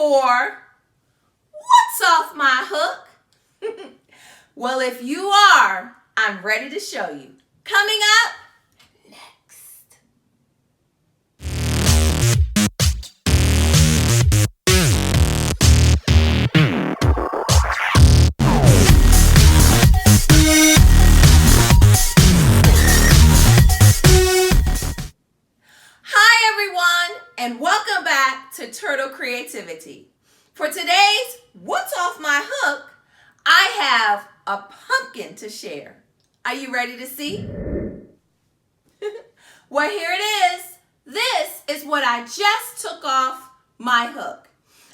for what's off my hook? Well, if you are, I'm ready to show you. Coming up next. Hi everyone, and welcome back to Turtle Creativity. For today's What's Off My Hook, I have a pumpkin to share. Are you ready to see? Well, here it is. This is what I just took off my hook.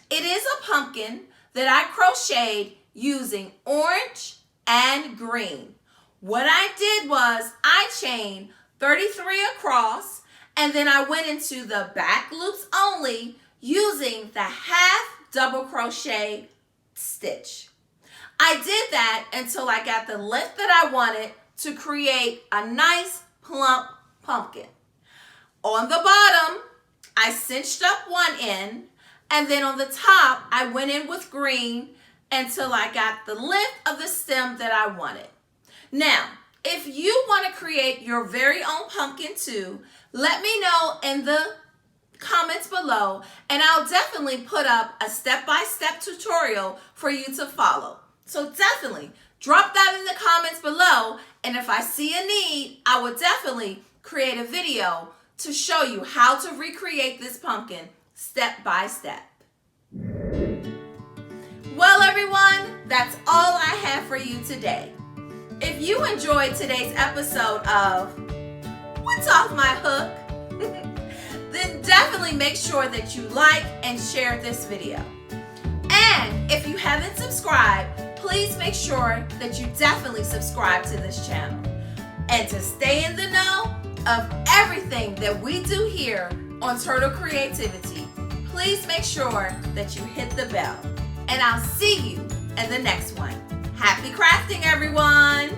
It is a pumpkin that I crocheted using orange and green. What I did was I chained 33 across, and then I went into the back loops only using the half double crochet stitch. I did that until I got the length that I wanted to create a nice plump pumpkin. On the bottom, I cinched up one end, and then on the top, I went in with green until I got the length of the stem that I wanted. Now, if you want to create your very own pumpkin too, let me know in the comments below, and I'll definitely put up a step-by-step tutorial for you to follow. So definitely drop that in the comments below, and if I see a need, I will definitely create a video to show you how to recreate this pumpkin step by step. Well everyone, that's all I have for you today. If you enjoyed today's episode of What's Off My Hook, then definitely make sure that you like and share this video. And if you haven't subscribed, please make sure that you definitely subscribe to this channel. And to stay in the know of everything that we do here on Turtle Creativity, please make sure that you hit the bell. And I'll see you in the next one. Happy crafting, everyone!